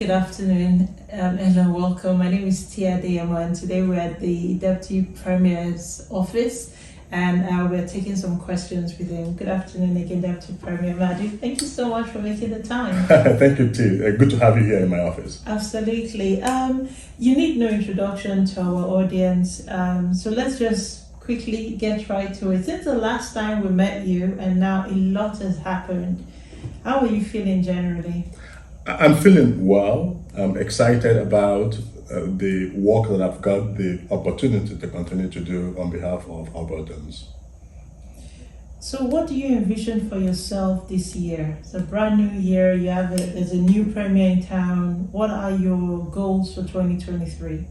Good afternoon, and welcome. My name is Tia Deyama, and today we're at the Deputy Premier's office, and we're taking some questions with him. Good afternoon again, Deputy Premier Madu. Thank you so much for making the time. Thank you, Tia. Good to have you here in my office. Absolutely. You need no introduction to our audience, so let's just quickly get right to it. Since the last time we met you, and now a lot has happened, how are you feeling generally? I'm feeling well. I'm excited about the work that I've got the opportunity to continue to do on behalf of Albertans. So what do you envision for yourself this year? It's a brand new year. There's a new premier in town. What are your goals for 2023?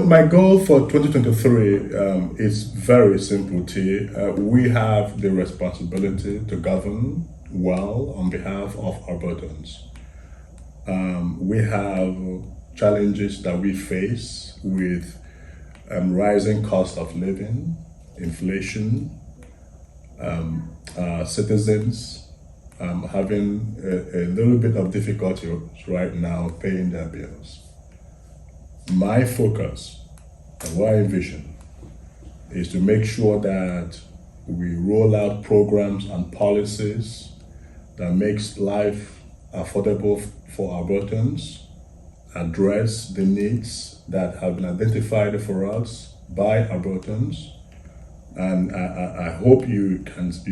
My goal for 2023 is very simple, T. We have the responsibility to govern well on behalf of Albertans. We have challenges that we face with rising cost of living, inflation, citizens having a little bit of difficulty right now paying their bills. My focus and what I envision is to make sure that we roll out programs and policies that makes life affordable for Albertans, address the needs that have been identified for us by Albertans, and I hope you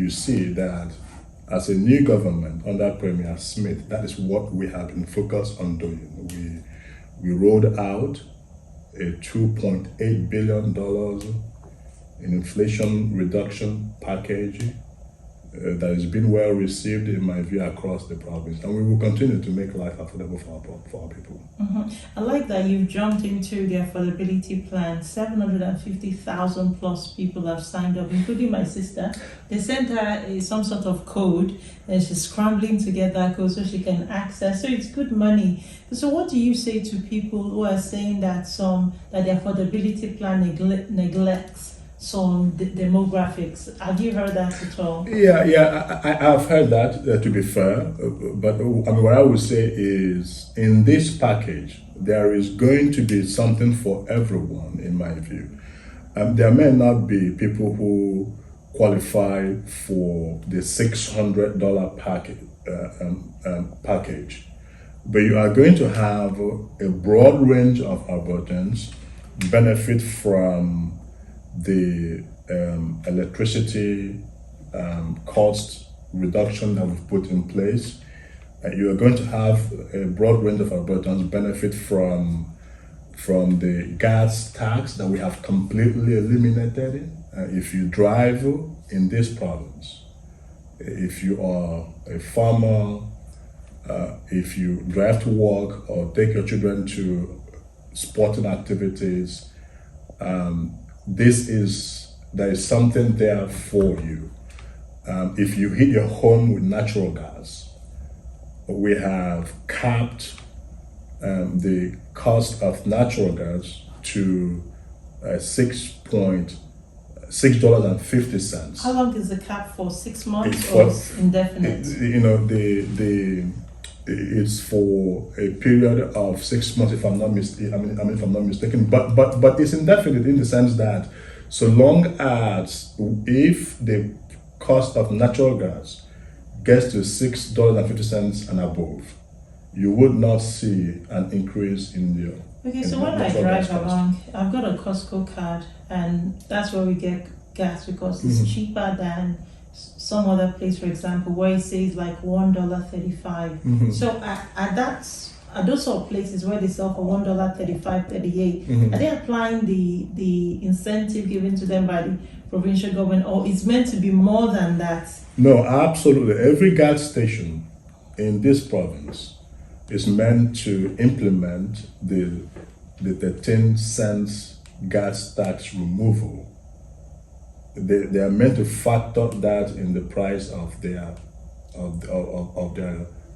see that as a new government under Premier Smith, that is what we have been focused on doing. We rolled out a $2.8 billion in inflation reduction package that has been well received, in my view, across the province, and we will continue to make life affordable for our people. Mm-hmm. I like that you've jumped into the affordability plan. 750,000 plus people have signed up, including my sister. They sent her some sort of code, and she's scrambling to get that code so she can access. So it's good money. So what do you say to people who are saying that the affordability plan neglects some demographics? Have you heard that at all? Yeah, I've heard that, to be fair, but what I would say is, in this package, there is going to be something for everyone, in my view. There may not be people who qualify for the $600 package, but you are going to have a broad range of Albertans benefit from the electricity cost reduction that we've put in place. You are going to have a broad range of Albertans benefit from the gas tax that we have completely eliminated. If you drive in this province, if you are a farmer, if you drive to work or take your children to sporting activities, there is something there for you. If you heat your home with natural gas, we have capped the cost of natural gas to $6.50. How long is the cap for? 6 months or indefinite? It's for a period of 6 months, if I'm not mistaken. But it's indefinite in the sense that so long as if the cost of natural gas gets to $6.50 and above, you would not see an increase in the. Okay, so when I drive along, I've got a Costco card, and that's where we get gas because it's cheaper than some other place, for example, where it says like $1.35. So at those sort of places where they sell for $1.35, 38, are they applying the incentive given to them by the provincial government, or it's meant to be more than that? No, absolutely. Every gas station in this province is meant to implement the 13 cents gas tax removal. They are meant to factor that in the price of their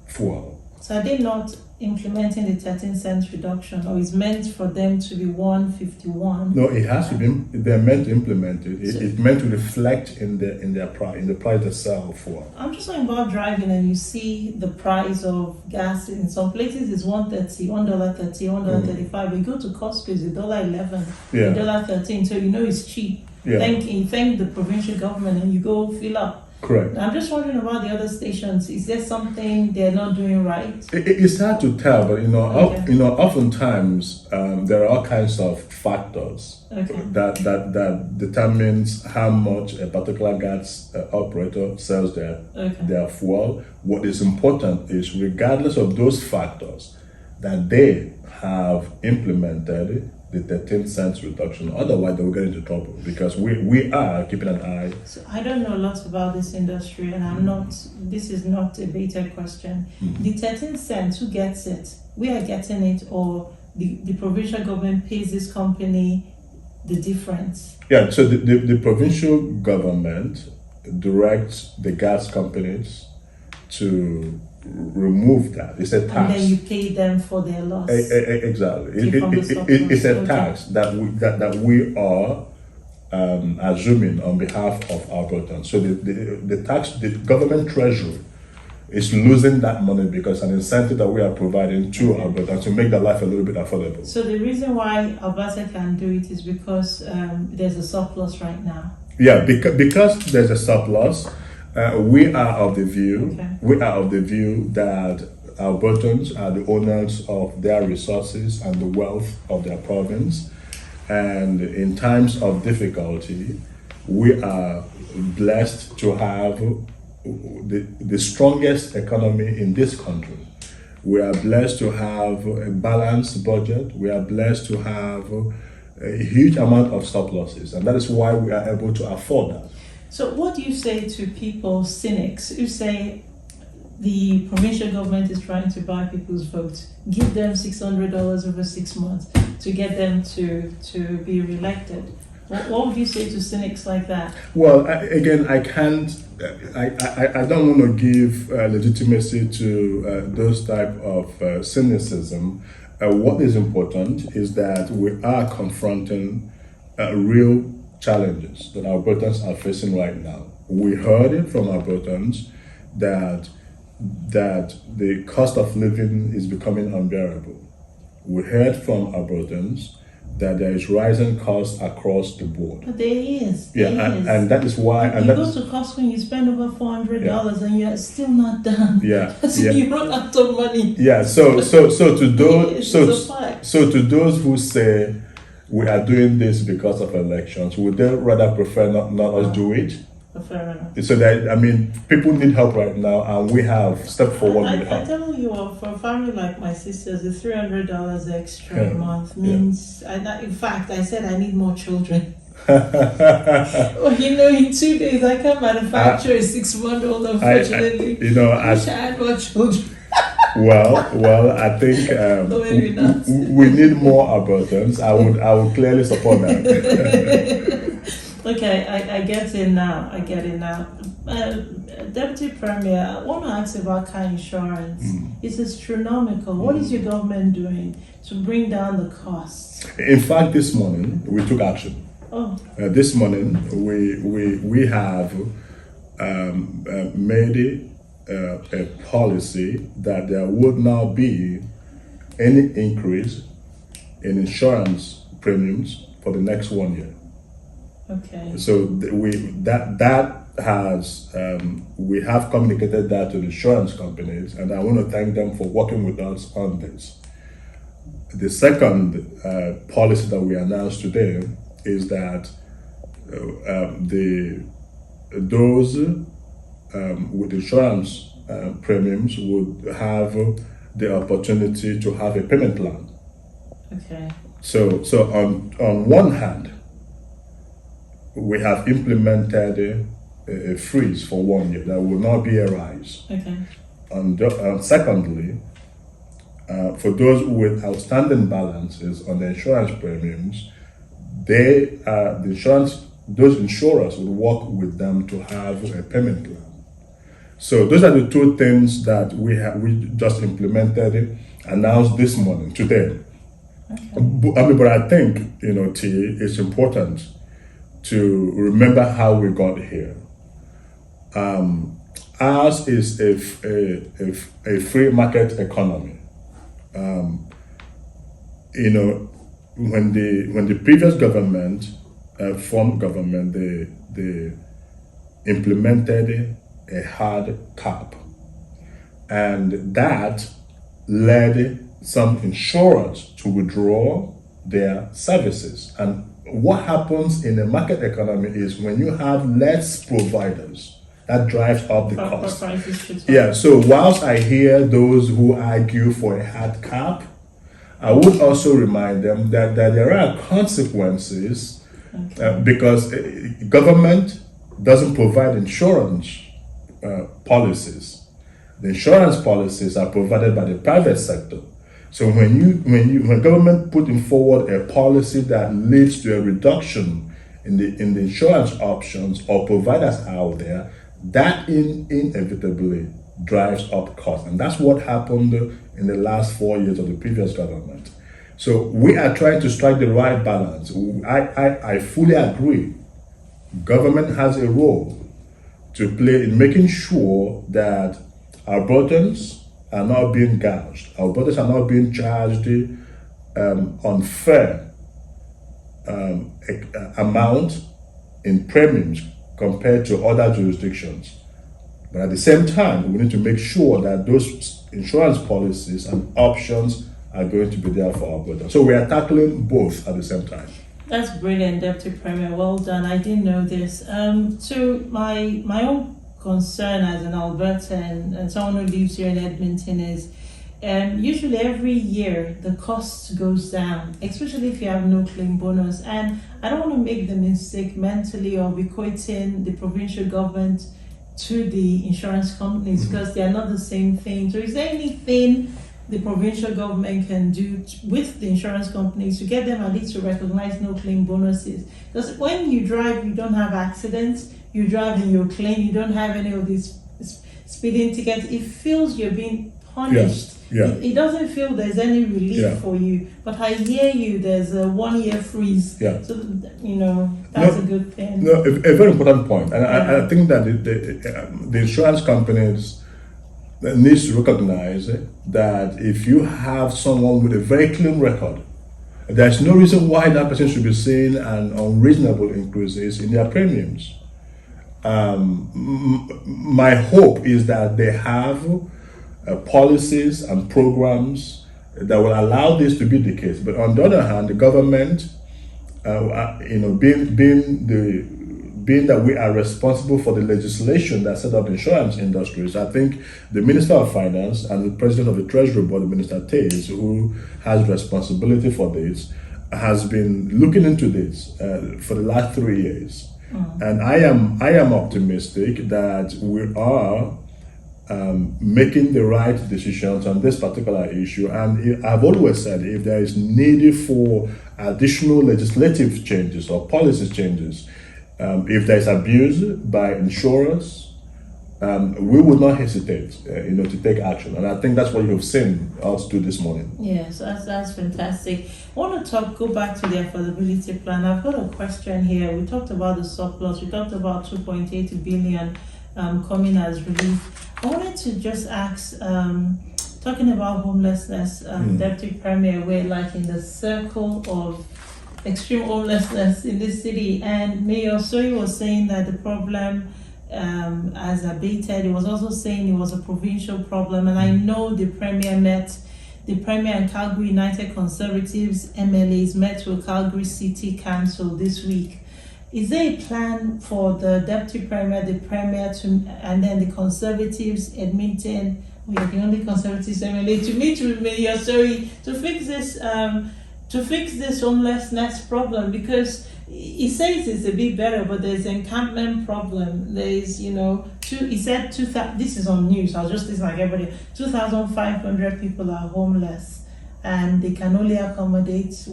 fuel. So are they not implementing the 13 cents reduction, or is meant for them to be 151? No, it has to be. They're meant to implement it. It's meant to reflect in the price they sell for. I'm just talking about driving, and you see the price of gas in some places is $1.30, $1.30, $1.35. But you go to Costco, it's $1.11, Yeah. $1.13. So you know it's cheap. Yeah. Thank the provincial government, and you go fill up. Correct. I'm just wondering about the other stations. Is there something they're not doing right? It's hard to tell, but Okay. oftentimes there are all kinds of factors Okay. that determines how much a particular gas operator sells their fuel. What is important is, regardless of those factors, that they have implemented the 13 cents reduction. Otherwise, they will get into trouble, because we are keeping an eye. So I don't know a lot about this industry, and this is not a beta question. The 13 cents, who gets it? We are getting it, or the provincial government pays this company the difference? Yeah, so the provincial government directs the gas companies to remove that. It's a tax. And then you pay them for their loss. Exactly. It's It's a tax that we are assuming on behalf of Albertans. So the government treasury is losing that money because an incentive that we are providing to Albertans to make their life a little bit affordable. So the reason why Alberta can do it is because there's a surplus right now. Yeah, because there's a surplus. We are of the view that Albertans are the owners of their resources and the wealth of their province, and in times of difficulty, we are blessed to have the strongest economy in this country. We are blessed to have a balanced budget. We are blessed to have a huge amount of surpluses, and that is why we are able to afford that. So what do you say to people, cynics, who say the provincial government is trying to buy people's votes? Give them $600 over 6 months to get them to be reelected. What would you say to cynics like that? Well, I can't. I don't want to give legitimacy to those type of cynicism. What is important is that we are confronting real challenges that Albertans are facing right now. We heard it from Albertans that the cost of living is becoming unbearable. We heard from Albertans that there is rising costs across the board. But there is. And that is why. You go to Costco and you spend over $400 and you're still not done. So you run out of money. So to those who say we are doing this because of elections, would they rather prefer not us do it? Fair enough. So that, people need help right now, and we have stepped forward with help. I tell you what, for a family like my sisters, the $300 extra a month means. In fact, I said I need more children. Well, in 2 days I can't manufacture a 6-month-old. Unfortunately, I wish I had more children. Well, I think we need more Albertans. I would clearly support that. Okay, I get it now. Deputy Premier, I want to ask about car insurance. It's astronomical. What is your government doing to bring down the costs? In fact, this morning we took action. This morning we have made a policy that there would not be any increase in insurance premiums for the next 1 year. Okay. So we have communicated that to the insurance companies, and I want to thank them for working with us on this. The second policy that we announced today is that those with insurance premiums would have the opportunity to have a payment plan. Okay. So on one hand, we have implemented a freeze for 1 year. There will not be a rise. Okay. And secondly, for those with outstanding balances on the insurance premiums, those insurers will work with them to have a payment plan. So those are the two things that we just implemented, announced this morning, today. But I think, T, it's important to remember how we got here. Ours is a free market economy. When the previous government formed government, they implemented a hard cap, and that led some insurers to withdraw their services. And what happens in a market economy is when you have less providers, that drives up the cost. Yeah, so whilst I hear those who argue for a hard cap, I would also remind them that there are consequences because government doesn't provide insurance policies. The insurance policies are provided by the private sector. So when government putting forward a policy that leads to a reduction in the insurance options or providers out there, that inevitably drives up costs. And that's what happened in the last 4 years of the previous government. So we are trying to strike the right balance. I fully agree. Government has a role to play in making sure that our burdens are not being gouged. Our burdens are not being charged unfair amount in premiums compared to other jurisdictions. But at the same time, we need to make sure that those insurance policies and options are going to be there for our burdens. So we are tackling both at the same time. That's brilliant, Deputy Premier. Well done. I didn't know this. So my own concern as an Albertan and someone who lives here in Edmonton is usually every year the cost goes down, especially if you have no claim bonus. And I don't want to make the mistake mentally of equating the provincial government to the insurance companies because they are not the same thing. So is there anything the provincial government can do with the insurance companies to get them at least to recognize no claim bonuses? Because when you drive, you don't have accidents, you drive and you claim, you don't have any of these speeding tickets. It feels you're being punished. Yeah. It doesn't feel there's any relief for you. But I hear you, there's a 1 year freeze. Yeah. So, that's a good thing. No, a very important point. And I think that the insurance companies needs to recognize that if you have someone with a very clean record, there's no reason why that person should be seeing an unreasonable increases in their premiums. My hope is that they have policies and programs that will allow this to be the case. But on the other hand, the government, being that we are responsible for the legislation that set up insurance industries, I think the Minister of Finance and the President of the Treasury Board, Minister Tays, who has responsibility for this, has been looking into this for the last 3 years. And I am optimistic that we are making the right decisions on this particular issue. And I've always said if there is need for additional legislative changes or policy changes, if there is abuse by insurers, we would not hesitate, to take action. And I think that's what you've seen us do this morning. Yes, that's fantastic. I want to go back to the affordability plan. I've got a question here. We talked about the surplus. We talked about 2.8 billion coming as relief. I wanted to just ask, talking about homelessness, Deputy Premier, we're like in the circle of extreme homelessness in this city, and Mayor Soyi was saying that the problem has abated. He was also saying it was a provincial problem, and I know the Premier and Calgary United Conservatives MLAs met with Calgary City Council this week. Is there a plan for the Deputy Premier, the Premier, and then the Conservatives, Edmonton, we are the only Conservatives MLA, to meet with Mayor Soyi to fix this homelessness problem? Because he says it's a bit better, but there's an encampment problem. There's, he said this is on news, I'll just listen like everybody, 2,500 people are homeless, and they can only accommodate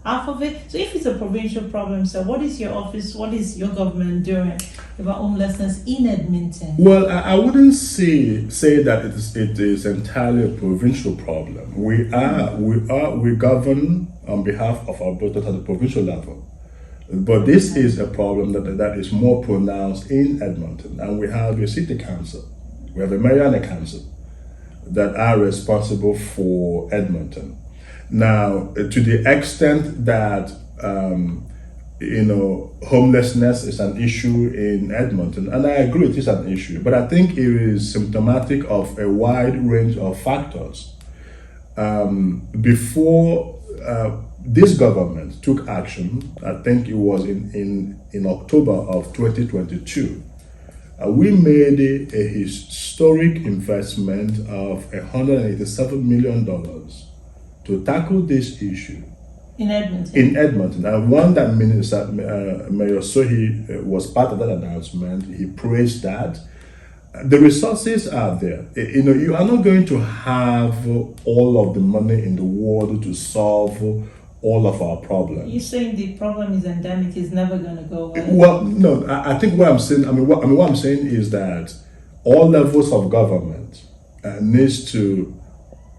half of it. So if it's a provincial problem, so what is your office, what is your government doing about homelessness in Edmonton? Well, I wouldn't say that it is entirely a provincial problem. We govern on behalf of our voters at the provincial level. But this is a problem that is more pronounced in Edmonton, and we have a city council, we have a mayor and a council that are responsible for Edmonton. Now, to the extent that homelessness is an issue in Edmonton, and I agree it is an issue, but I think it is symptomatic of a wide range of factors. Before this government took action, I think it was in October of 2022, we made a historic investment of $187 million to tackle this issue. In Edmonton? In Edmonton. And one that Mayor Sohi was part of that announcement. He praised that. The resources are there. You are not going to have all of the money in the world to solve all of our problems. You're saying the problem is endemic, it's never going to go away? Well, no, I think what I'm saying, what I'm saying is that all levels of government needs to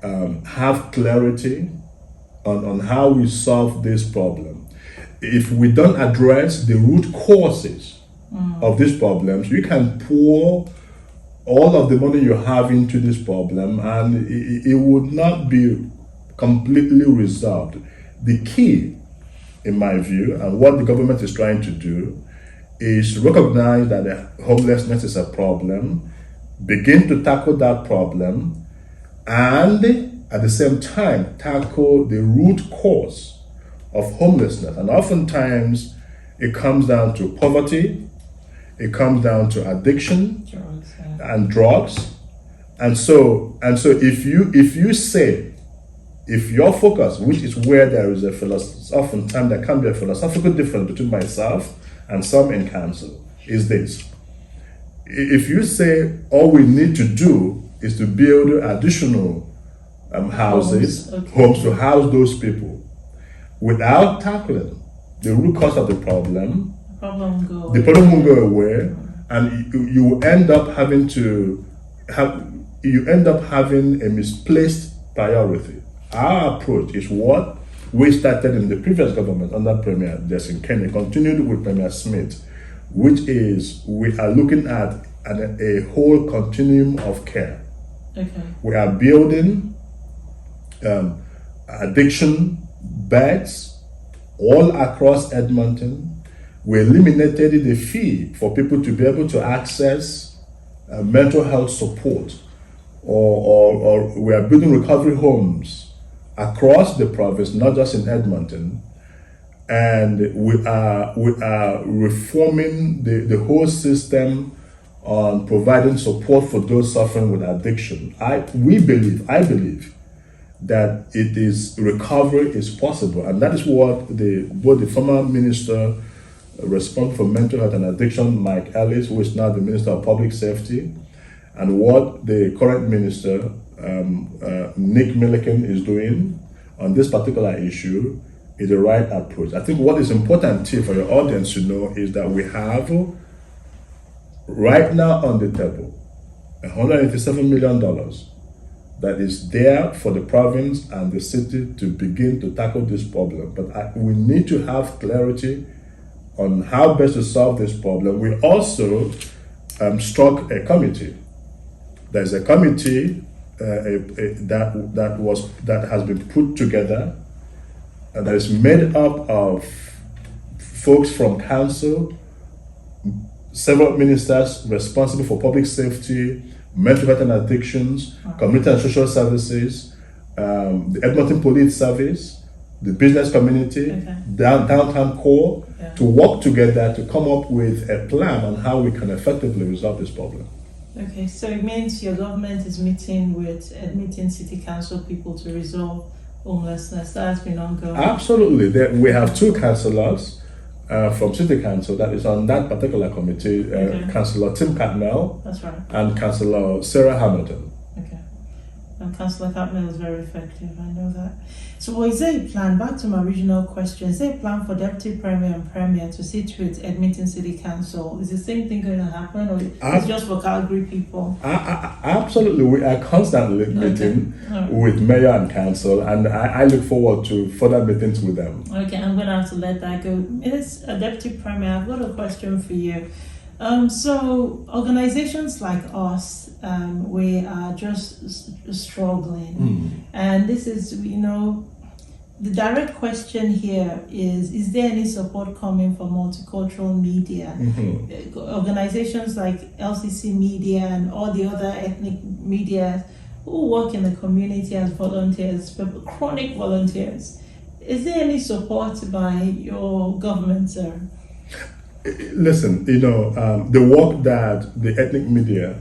have clarity on how we solve this problem. If we don't address the root causes of these problems, you can pour all of the money you have into this problem and it would not be completely resolved. The key, in my view, and what the government is trying to do is recognize that homelessness is a problem, begin to tackle that problem, and at the same time tackle the root cause of homelessness. And oftentimes it comes down to poverty, it comes down to addiction, drugs, and drugs. And so if your focus, which is where there is oftentimes there can be a philosophical difference between myself and some in council, is this. If you say all we need to do is to build additional homes to house those people, without tackling the root cause of the problem, the problem will go away, and you end up having a misplaced priority. Our approach is what we started in the previous government under Premier Jason Kenney, continued with Premier Smith, which is we are looking at a whole continuum of care. Okay. We are building addiction beds all across Edmonton. We eliminated the fee for people to be able to access mental health support, or we are building recovery homes across the province, not just in Edmonton, and we are reforming the whole system on providing support for those suffering with addiction. I believe that recovery is possible, and that is what both the former minister responsible for mental health and addiction, Mike Ellis, who is now the Minister of Public Safety, and what the current minister, Nick Milliken, is doing on this particular issue is the right approach. I think what is important too for your audience to know is that we have right now on the table $187 million that is there for the province and the city to begin to tackle this problem. But we need to have clarity on how best to solve this problem. We also struck a committee. There's a committee that has been put together and that is made up of folks from council, several ministers responsible for public safety, mental health and addictions, community and social services, the Edmonton Police Service, the business community, downtown core, to work together to come up with a plan on how we can effectively resolve this problem. Okay, so it means your government is meeting with Edmonton City Council people to resolve homelessness. That has been ongoing. Absolutely. We have two councillors from City Council that is on that particular committee, Councillor Tim Catnell, that's right, and Councillor Sarah Hamilton. Okay. Councillor Cartmel is very effective, I know that. So is there a plan, back to my original question, is there a plan for Deputy Premier and Premier to sit with Edmonton City Council? Is the same thing going to happen, or it's just for Calgary people? Absolutely, we are constantly meeting with Mayor and Council, and I look forward to further meetings with them. Okay, I'm going to have to let that go. It's a Deputy Premier, I've got a question for you. So organizations like us, we are just struggling. And this is, the direct question here is there any support coming from multicultural media? Organizations like LCC Media and all the other ethnic media who work in the community as volunteers, chronic volunteers. Is there any support by your government, sir? Listen, the work that the ethnic media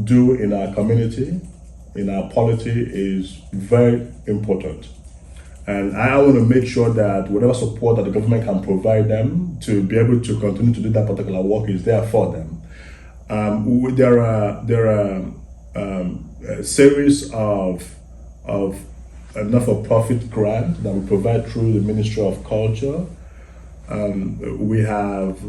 do in our community, in our polity, is very important. And I want to make sure that whatever support that the government can provide them to be able to continue to do that particular work is there for them. There are a series of not-for-profit grants that we provide through the Ministry of Culture. We have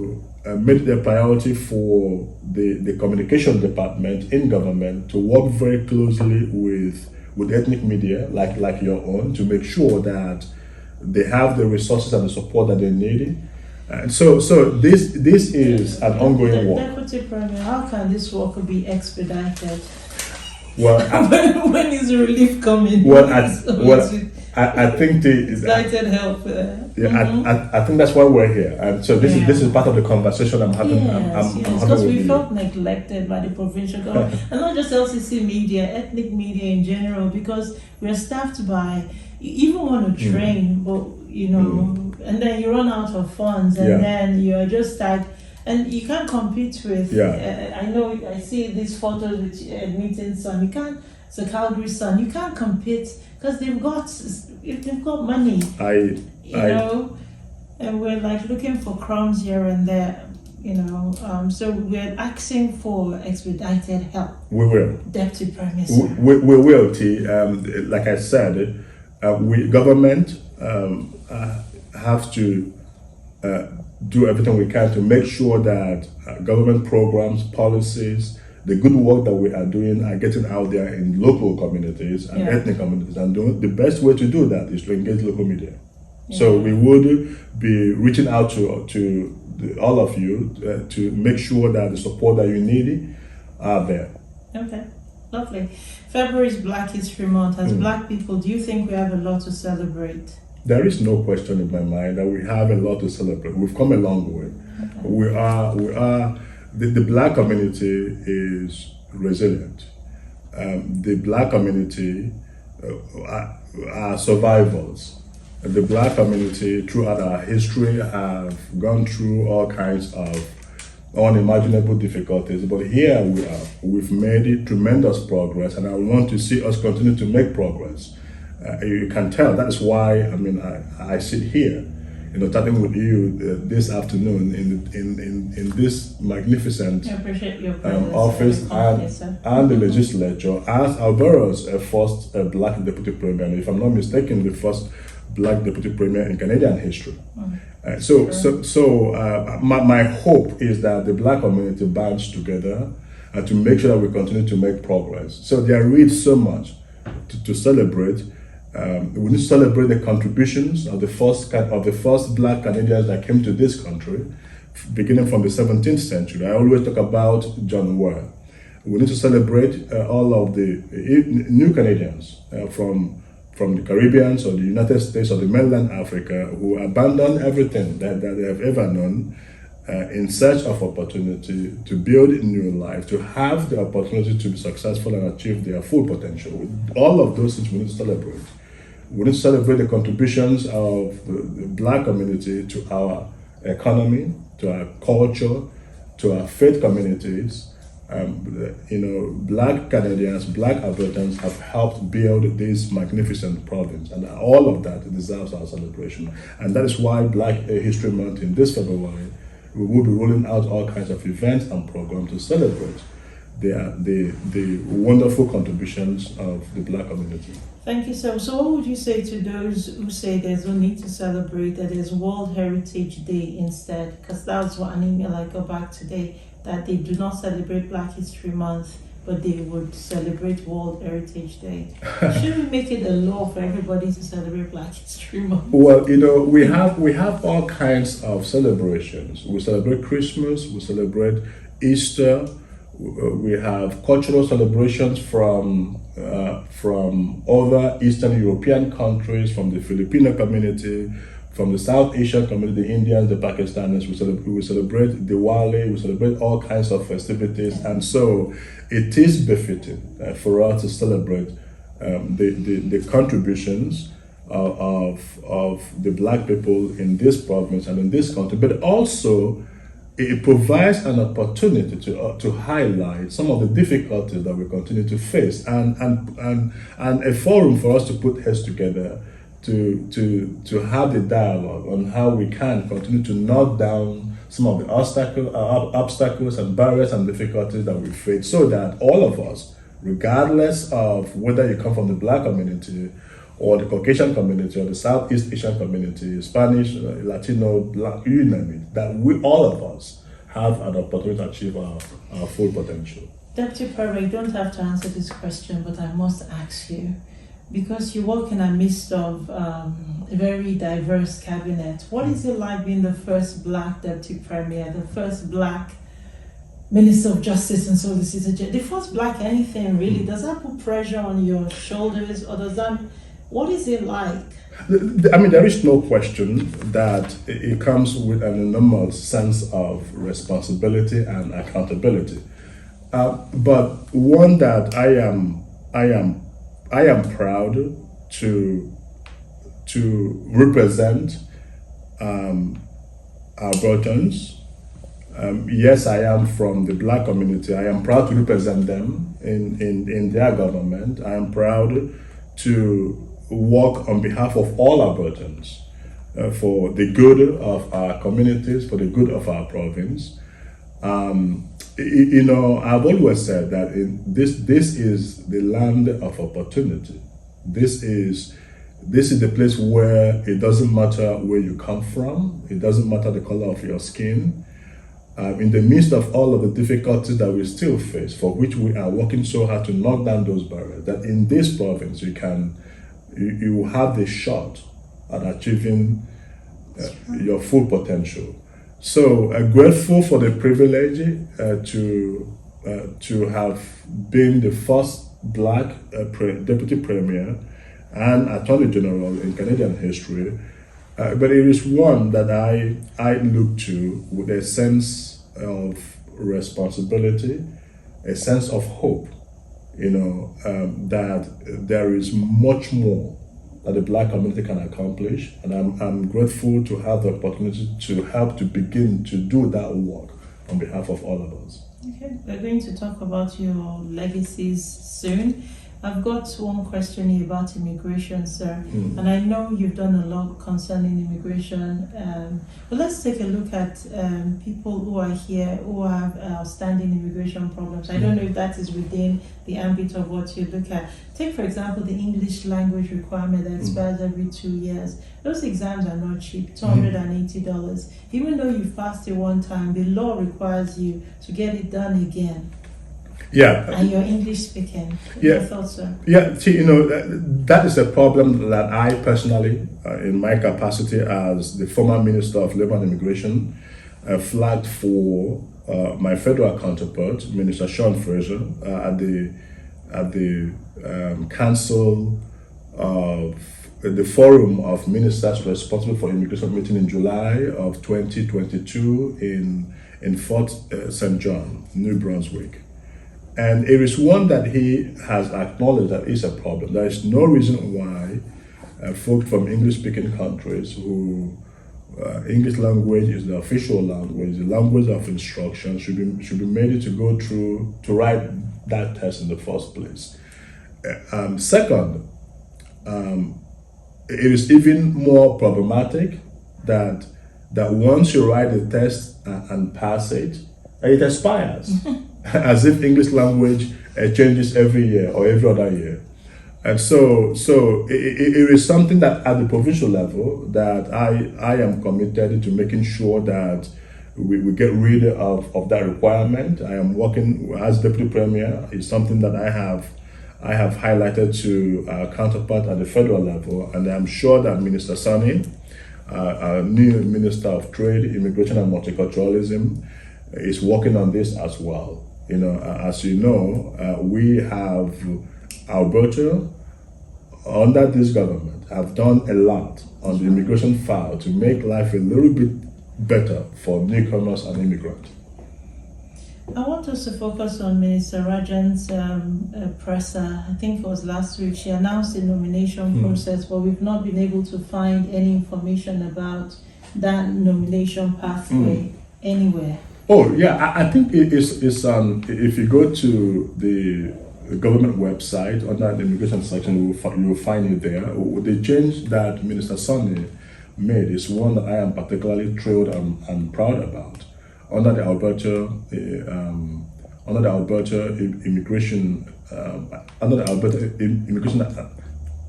made it a priority for the communication department in government to work very closely with ethnic media like your own to make sure that they have the resources and the support that they need. And so this is an ongoing work. Deputy Premier, how can this work be expedited? Well, when is relief coming? I think expedited help. I think that's why we're here, and so this is part of the conversation I'm having. Yes, because we felt neglected by the provincial government, and not just LCC media, ethnic media in general. Because we're staffed by, you even want to train, but and then you run out of funds, and then you're just like. And you can't compete with. I know. I see these photos with Edmonton Sun. You can't. It's a Calgary Sun. You can't compete because they've got money. And we're like looking for crumbs here and there. So we're asking for expedited help. We will. Deputy Premier. We will, T. Like I said, we government have to. Do everything we can to make sure that government programs, policies, the good work that we are doing are getting out there in local communities and ethnic communities. And the best way to do that is to engage local media. So we would be reaching out to all of you to make sure that the support that you need are there. Okay, lovely. February is Black History Month. As Black people, do you think we have a lot to celebrate? There is no question in my mind that we have a lot to celebrate. We've come a long way. Okay. We are. The Black community is resilient. The Black community are survivors. The Black community, throughout our history, have gone through all kinds of unimaginable difficulties. But here we are. We've made tremendous progress, and I want to see us continue to make progress. You can tell. That's why I sit here, talking with you this afternoon in this magnificent office and the legislature as Alvara's first Black Deputy Premier, if I'm not mistaken, the first Black Deputy Premier in Canadian history. My hope is that the Black community bands together to make sure that we continue to make progress. So there is so much to celebrate. We need to celebrate the contributions of the first Black Canadians that came to this country, beginning from the 17th century. I always talk about John Ware. We need to celebrate all of the new Canadians from the Caribbean or the United States or the mainland Africa who abandoned everything that they have ever known in search of opportunity to build a new life, to have the opportunity to be successful and achieve their full potential. All of those things we need to celebrate. We need to celebrate the contributions of the Black community to our economy, to our culture, to our faith communities. Black Canadians, Black Albertans have helped build this magnificent province, and all of that deserves our celebration. And that is why Black History Month in this February, we will be rolling out all kinds of events and programs to celebrate the wonderful contributions of the Black community. Thank you, sir. So what would you say to those who say there's no need to celebrate, that there's World Heritage Day instead? Because that's what an email I got back today, that they do not celebrate Black History Month, but they would celebrate World Heritage Day. Should we make it a law for everybody to celebrate Black History Month? Well, we have all kinds of celebrations. We celebrate Christmas, we celebrate Easter, we have cultural celebrations from other Eastern European countries, from the Filipino community, from the South Asian community, the Indians, the Pakistanis. We celebrate Diwali, we celebrate all kinds of festivities, and so it is befitting for us to celebrate the contributions of the Black people in this province and in this country, but also it provides an opportunity to highlight some of the difficulties that we continue to face, and a forum for us to put heads together to have the dialogue on how we can continue to knock down some of the obstacles and barriers and difficulties that we face, so that all of us, regardless of whether you come from the Black community or the Caucasian community or the Southeast Asian community, Spanish, Latino, Black, you name it, that we, all of us, have an opportunity to achieve our full potential. Deputy Premier, you don't have to answer this question, but I must ask you, because you work in the midst of a very diverse cabinet. What is it like being the first Black Deputy Premier, the first Black Minister of Justice and Solicitor, the first Black anything really? Does that put pressure on your shoulders, or what is it like? I mean, there is no question that it comes with an enormous sense of responsibility and accountability, but one that I am proud to represent our Britons. Yes, I am from the Black community. I am proud to represent them in their government. I am proud to work on behalf of all our Britons for the good of our communities, for the good of our province. I've always said that this is the land of opportunity. This is the place where it doesn't matter where you come from, it doesn't matter the color of your skin. In the midst of all of the difficulties that we still face, for which we are working so hard to knock down those barriers, that in this province you have the shot at achieving your full potential. So grateful for the privilege to have been the first Black Deputy Premier and Attorney General in Canadian history, but it is one that I look to with a sense of responsibility, a sense of hope, that there is much more that the Black community can accomplish, and I'm grateful to have the opportunity to help to begin to do that work on behalf of all of us. Okay, we're going to talk about your legacies soon. I've got one question here about immigration, sir, and I know you've done a lot concerning immigration, but let's take a look at people who are here who have outstanding immigration problems. I don't know if that is within the ambit of what you look at. Take, for example, the English language requirement that expires every 2 years. Those exams are not cheap, $280. Even though you passed it one time, the law requires you to get it done again. Yeah. And you're English speaking. Yeah. I thought so. Yeah, see, that is a problem that I personally, in my capacity as the former Minister of Labour and Immigration, flagged for my federal counterpart, Minister Sean Fraser, at the council of the Forum of Ministers responsible for immigration meeting in July of 2022 in Fort St. John, New Brunswick. And it is one that he has acknowledged that is a problem. There is no reason why folks from English-speaking countries who English language is the official language, the language of instruction, should be made to go through to write that test in the first place. Second, it is even more problematic that once you write the test and pass it, it expires. as if English language changes every year or every other year. And so it is something that at the provincial level that I am committed to making sure that we get rid of that requirement. I am working as Deputy Premier. It's something that I have highlighted to our counterpart at the federal level, and I'm sure that Minister Sani, our new Minister of Trade, Immigration and Multiculturalism, is working on this as well. You know, as you know, we have Alberta, under this government, have done a lot on the immigration file to make life a little bit better for newcomers and immigrants. I want us to focus on Minister Rajan's presser. I think it was last week. She announced the nomination process, but we've not been able to find any information about that nomination pathway anywhere. Oh yeah, I think it's if you go to the government website under the immigration section, you will find it there. The change that Minister Sani made is one that I am particularly thrilled and proud about. Under the Alberta Immigration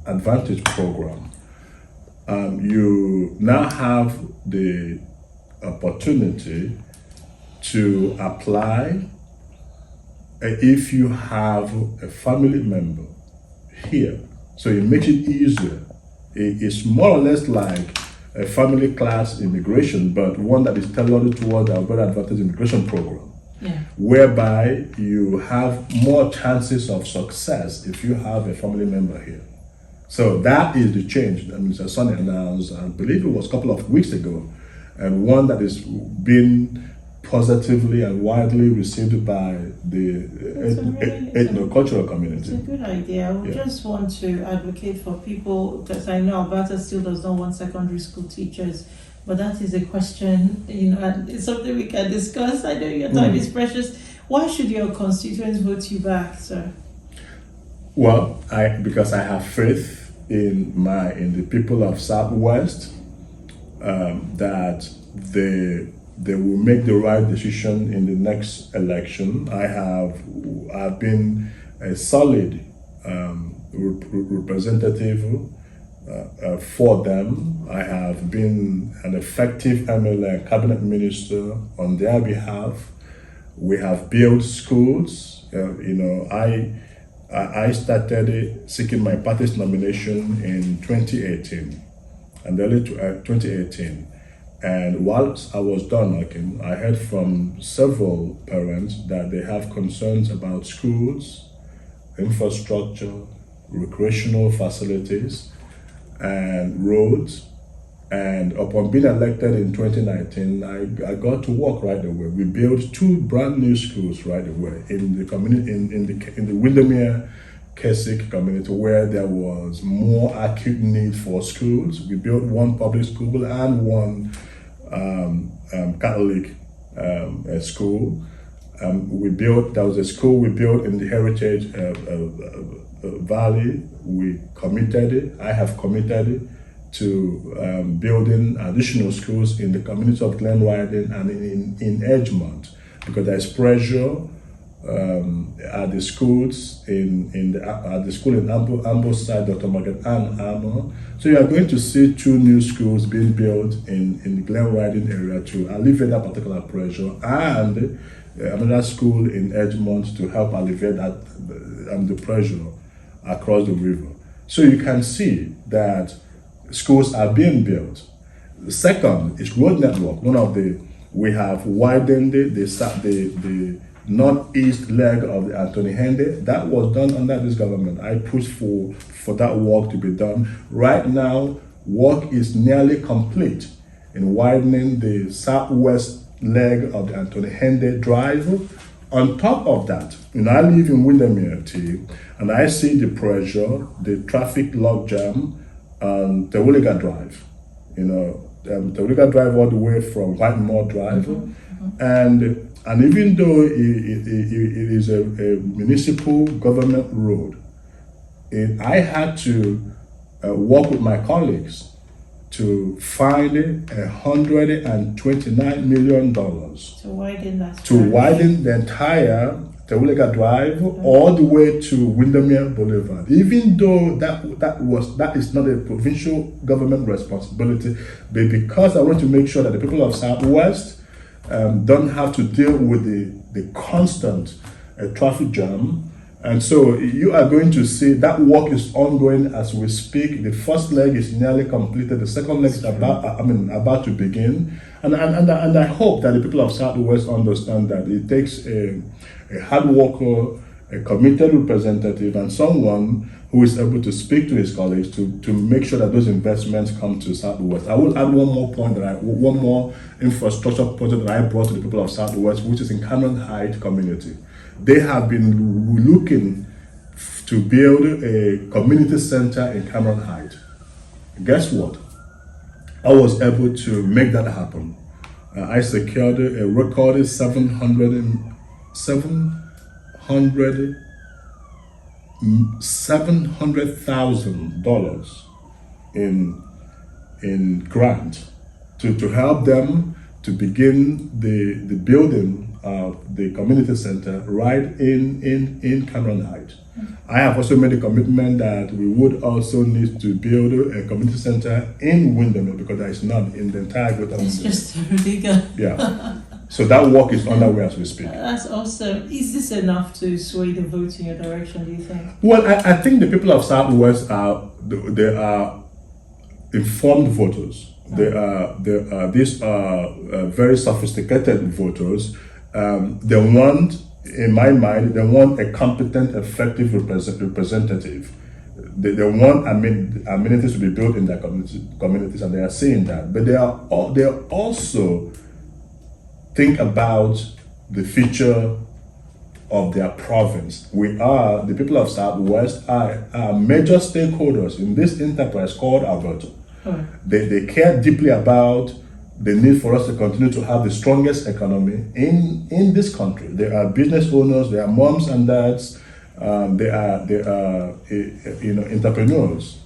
Advantage Program, you now have the opportunity to apply if you have a family member here. So it makes it easier. It's more or less like a family class immigration, but one that is tailored toward the Alberta Advantage Immigration Program, whereby you have more chances of success if you have a family member here. So that is the change that Mr. Sani announced, I believe it was a couple of weeks ago, and one that is being positively and widely received by the ethnocultural community. It's a good idea. We just want to advocate for people, because I know Alberta still does not want secondary school teachers, but that is a question, and it's something we can discuss. I know your time is precious. Why should your constituents vote you back, sir? Well, because I have faith in the people of Southwest, that they will make the right decision in the next election. I've been a solid representative for them. I have been an effective MLA cabinet minister on their behalf. We have built schools. I started seeking my party's nomination in 2018, and early 2018. And whilst I was done knocking, I heard from several parents that they have concerns about schools, infrastructure, recreational facilities, and roads. And upon being elected in 2019, I got to work right away. We built 2 brand new schools right away in the community, in the Windermere Kaycee community, where there was more acute need for schools. We built 1 public school and 1 Catholic school. There was a school we built in the Heritage Valley. I have committed to building additional schools in the community of Glen Riding and in Edgemont, because there's pressure at the schools at the school in Ambleside, Dr. Margaret Ann Armour. So you are going to see 2 new schools being built in the Glen Riding area to alleviate that particular pressure, and another school in Edgemont to help alleviate that the pressure across the river. So you can see that schools are being built. The second is road network. We have widened the northeast leg of the Anthony Hende. That was done under this government. I pushed for that work to be done. Right now, work is nearly complete in widening the southwest leg of the Anthony Hende Drive. On top of that, I live in Windermere, and I see the pressure, the traffic logjam on Tewuliga Drive. Tewuliga Drive all the way from Whitemore Drive. And even though it is a municipal government road, I had to work with my colleagues to find $129 million to widen the entire Tewulega Drive all the way to Windermere Boulevard. Even though that is not a provincial government responsibility, but because I want to make sure that the people of Southwest don't have to deal with the constant traffic jam. And so you are going to see that work is ongoing as we speak. The first leg is nearly completed. The second leg is about to begin. And I hope that the people of Southwest understand that it takes a hard worker, a committed representative, and someone who is able to speak to his colleagues to make sure that those investments come to Southwest. I will add one more point, one more infrastructure project that I brought to the people of Southwest, which is in Cameron Heights community. They have been looking to build a community center in Cameron Heights. Guess what? I was able to make that happen. I secured a record $700,000 in grant to help them to begin the building of the community center right in Cameron Heights. I have also made a commitment that we would also need to build a community center in Windermere because there is none in the entire greater Windermere. It's just bigger. Yeah. So that work is underway as we speak. That's awesome. Is this enough to sway the vote in your direction, do you think? Well, I think the people of Southwest are informed voters. These are very sophisticated voters. They want, in my mind, they want a competent, effective representative. They want amenities to be built in their communities, and they are seeing that. But they also think about the future of their province. The people of Southwest are major stakeholders in this enterprise called Alberta. They care deeply about the need for us to continue to have the strongest economy in this country. They are business owners, they are moms and dads, they are entrepreneurs,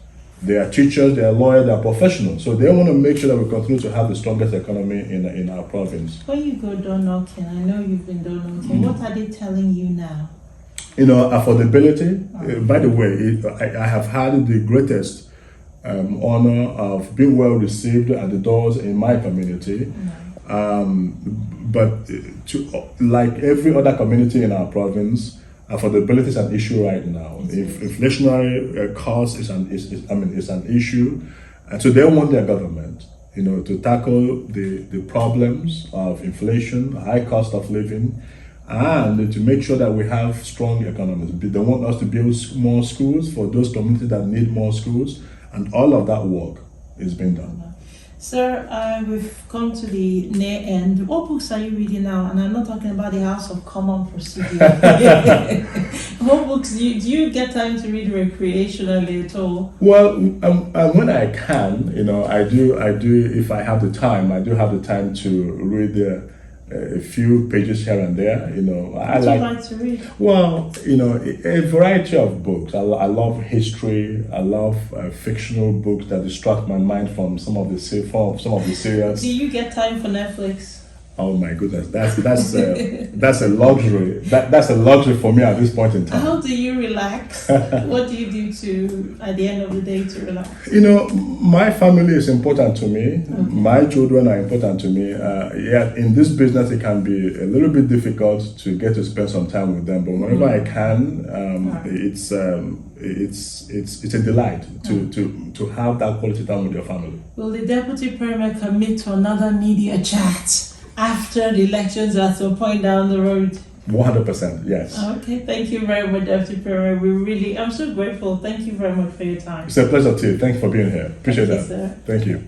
they are teachers, they are lawyers, they are professionals. So they want to make sure that we continue to have the strongest economy in our province. When you go door knocking, I know you've been door knocking, what are they telling you now? Affordability. By the way, I have had the greatest honor of being well received at the doors in my community. But like every other community in our province, affordability is an issue right now. Inflationary cost is an issue, and so they want their government, to tackle the problems of inflation, high cost of living, and to make sure that we have strong economies. They want us to build more schools for those communities that need more schools. And all of that work is being done. Sir, we've come to the near end. What books are you reading now? And I'm not talking about the House of Common Procedure. What books do you get time to read recreationally at all? Well, when I can, I do. If I have the time, I do have the time to read a few pages here and there. What do you like to read? Well, a variety of books. I love history. I love fictional books that distract my mind from some of the serious. Do you get time for Netflix? Oh my goodness, that's a luxury. That's a luxury for me at this point in time. How do you relax? What do you do at the end of the day to relax? My family is important to me. Okay. My children are important to me. In this business, it can be a little bit difficult to get to spend some time with them. But whenever I can, it's a delight to have that quality time with your family. Will the Deputy Premier commit to another media chat after the elections at some point down the road? 100%, yes. Okay, thank you very much, Deputy Premier. I'm so grateful. Thank you very much for your time. It's a pleasure too. Thank you for being here. Appreciate that. Sir. Thank you.